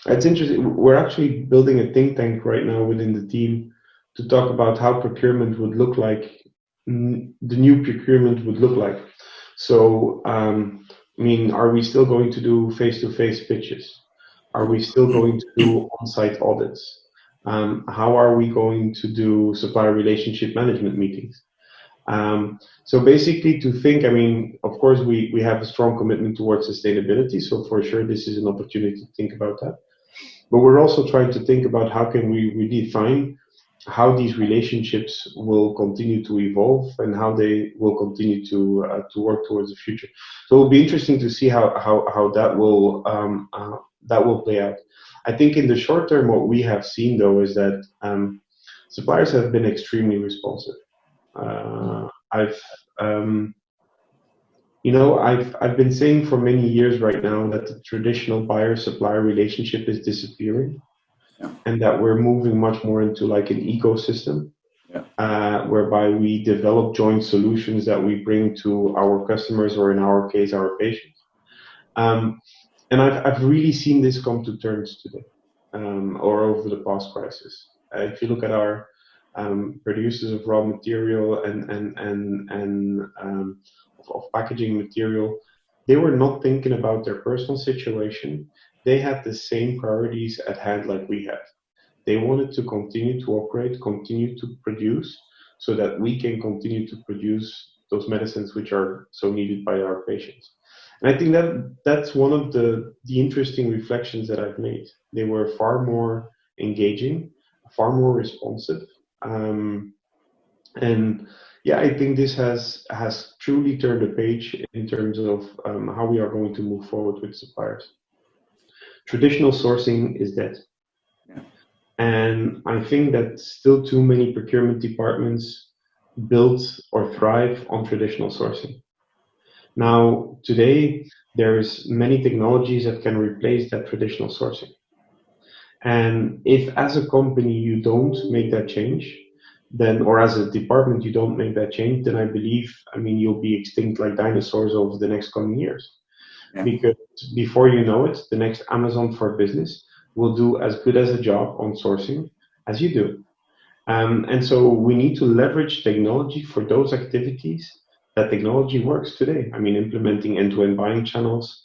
It's interesting. We're actually building a think tank right now within the team to talk about how procurement would look like, the new procurement would look like. So, I mean, are we still going to do face-to-face pitches? Are we still going to do on-site audits? How are we going to do supplier relationship management meetings? So basically to think, I mean, of course, we have a strong commitment towards sustainability. So for sure, this is an opportunity to think about that. But we're also trying to think about how can we redefine how these relationships will continue to evolve and how they will continue to work towards the future. So it'll be interesting to see how that will play out. I think in the short term, what we have seen though is that suppliers have been extremely responsive. I've I've been saying for many years right now that the traditional buyer-supplier relationship is disappearing, Yeah. and that we're moving much more into like an ecosystem, Yeah. whereby we develop joint solutions that we bring to our customers, or in our case, our patients. And I've really seen this come to terms today, or over the past crisis. If you look at our producers of raw material and of packaging material, they were not thinking about their personal situation. They had the same priorities at hand like we had. They wanted to continue to operate, continue to produce, so that we can continue to produce those medicines which are so needed by our patients. And I think that that's one of the interesting reflections that I've made. They were far more engaging, far more responsive, and yeah, I think this has truly turned a page in terms of how we are going to move forward with suppliers. Traditional sourcing is dead. Yeah. And I think that still too many procurement departments build or thrive on traditional sourcing. Now, today, there's many technologies that can replace that traditional sourcing. And if as a company you don't make that change, then, or as a department you don't make that change, then I believe, I mean, you'll be extinct like dinosaurs over the next coming years. Yeah. Because before you know it, the next Amazon for business will do as good as a job on sourcing as you do. And so we need to leverage technology for those activities that technology works today. I mean, implementing end-to-end buying channels,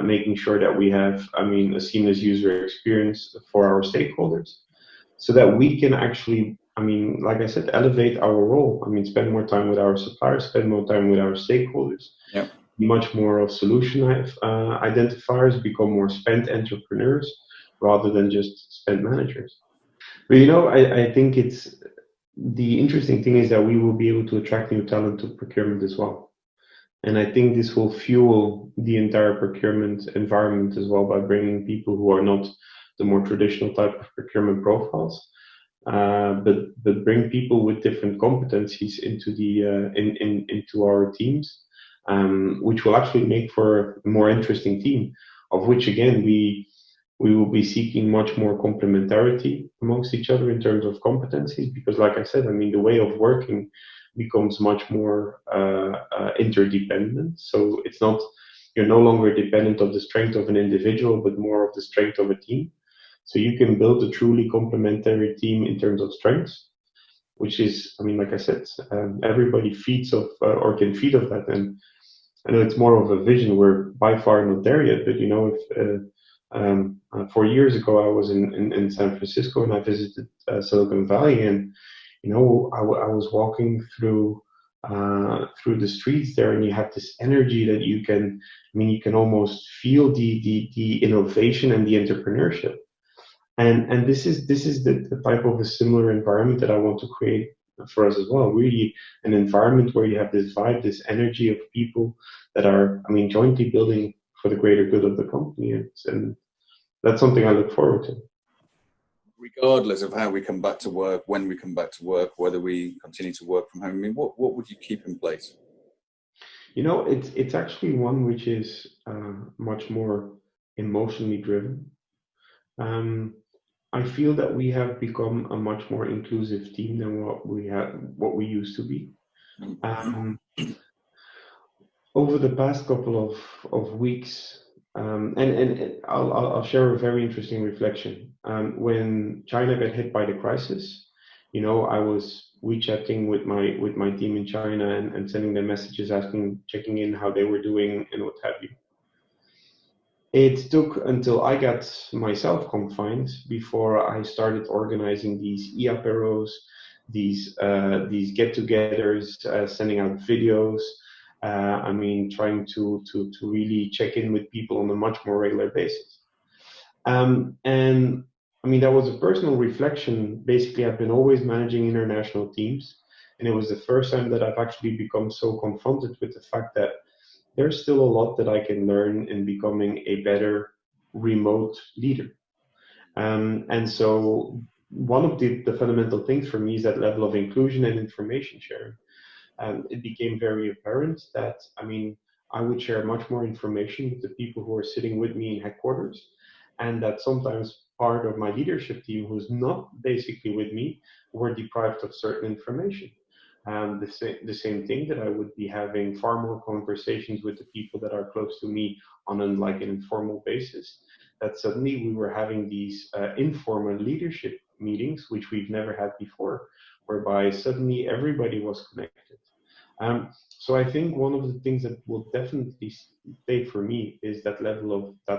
making sure that we have, I mean, a seamless user experience for our stakeholders, so that we can actually, I mean, like I said, elevate our role. I mean, spend more time with our suppliers, spend more time with our stakeholders. Yeah. Much more of solution identifiers, become more spend entrepreneurs rather than just spend managers. But I think it's the interesting thing is that we will be able to attract new talent to procurement as well. And I think this will fuel the entire procurement environment as well by bringing people who are not the more traditional type of procurement profiles, but bring people with different competencies into into our teams, which will actually make for a more interesting team, of which again we will be seeking much more complementarity amongst each other in terms of competencies, because like I said, I mean, the way of working becomes much more interdependent. So it's not, you're no longer dependent of the strength of an individual, but more of the strength of a team. So you can build a truly complementary team in terms of strengths, which is, I mean, like I said, everybody feeds of or can feed of that. And I know it's more of a vision. We're by far not there yet, but if 4 years ago, I was in San Francisco and I visited Silicon Valley, and I was walking through the streets there, and you have this energy that you can, I mean, you can almost feel the innovation and the entrepreneurship, and this is the type of a similar environment that I want to create for us as well. Really, an environment where you have this vibe, this energy of people that are, I mean, jointly building for the greater good of the company, and that's something I look forward to. Regardless of how we come back to work, when we come back to work, whether we continue to work from home, I mean, what would you keep in place? It's actually one which is much more emotionally driven. I feel that we have become a much more inclusive team than what we used to be. Over the past couple of weeks, And I'll share a very interesting reflection. When China got hit by the crisis, I was WeChatting with my team in China and sending them messages checking in how they were doing and what have you. It took until I got myself confined before I started organizing these e-aperos, these get-togethers, sending out videos. Trying to really check in with people on a much more regular basis. And that was a personal reflection. Basically, I've been always managing international teams, and it was the first time that I've actually become so confronted with the fact that there's still a lot that I can learn in becoming a better remote leader. And so one of the fundamental things for me is that level of inclusion and information sharing. It became very apparent that, I would share much more information with the people who are sitting with me in headquarters, and that sometimes part of my leadership team who's not basically with me were deprived of certain information. The same thing, that I would be having far more conversations with the people that are close to me on an informal basis, that suddenly we were having these informal leadership meetings, which we've never had before, whereby suddenly everybody was connected. So I think one of the things that will definitely stay for me is that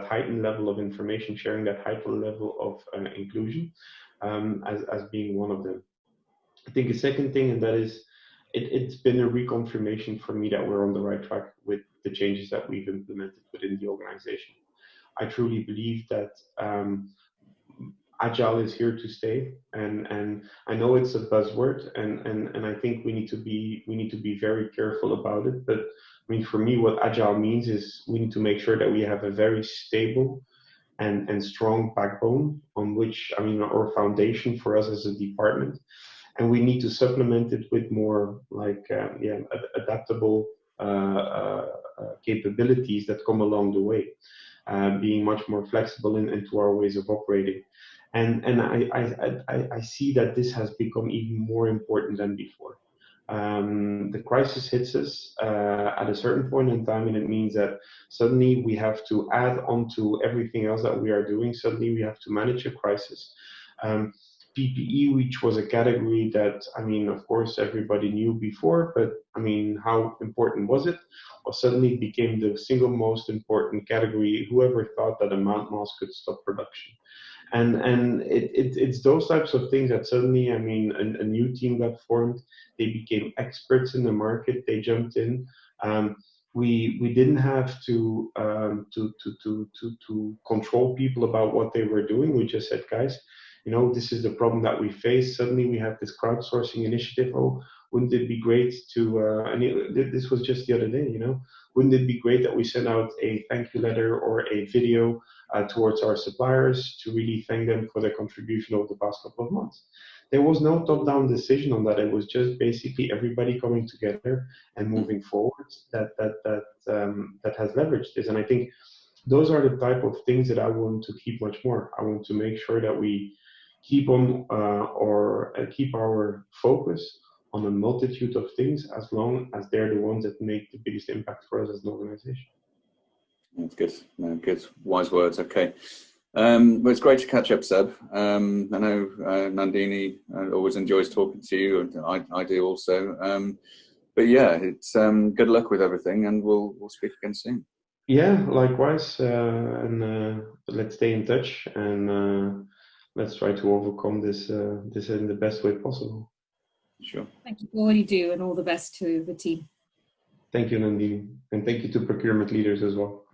heightened level of information sharing, that heightened level of inclusion, as being one of them. I think a second thing, and that is, it's been a reconfirmation for me that we're on the right track with the changes that we've implemented within the organization. I truly believe that Agile is here to stay, and I know it's a buzzword, and I think we need to be very careful about it. But for me, what Agile means is we need to make sure that we have a very stable and strong backbone on which, or foundation for us as a department. And we need to supplement it with more adaptable capabilities that come along the way, being much more flexible into our ways of operating. And I see that this has become even more important than before. The crisis hits us at a certain point in time, and it means that suddenly we have to add on to everything else that we are doing. Suddenly we have to manage a crisis. PPE, which was a category that, of course, everybody knew before, but how important was it? Well, suddenly it became the single most important category. Whoever thought that a mount mask could stop production? And it's those types of things that suddenly, a new team got formed. They became experts in the market. They jumped in. We didn't have to control people about what they were doing. We just said, guys, this is the problem that we face. Suddenly we have this crowdsourcing initiative. Oh, wouldn't it be great to, this was just the other day, wouldn't it be great that we send out a thank you letter or a video towards our suppliers to really thank them for their contribution over the past couple of months? There was no top-down decision on that. It was just basically everybody coming together and moving forward that has leveraged this. And I think those are the type of things that I want to keep much more. I want to make sure that we keep on keep our focus on a multitude of things, as long as they're the ones that make the biggest impact for us as an organization. That's good. No, good, wise words. Okay. Well, it's great to catch up, Seb. I know Nandini always enjoys talking to you, and I do also. But yeah, it's good luck with everything, and we'll speak again soon. Yeah, likewise. And let's stay in touch, and let's try to overcome this in the best way possible. Sure. Thank you for all you do, and all the best to the team. Thank you, Nandini, and thank you to procurement leaders as well.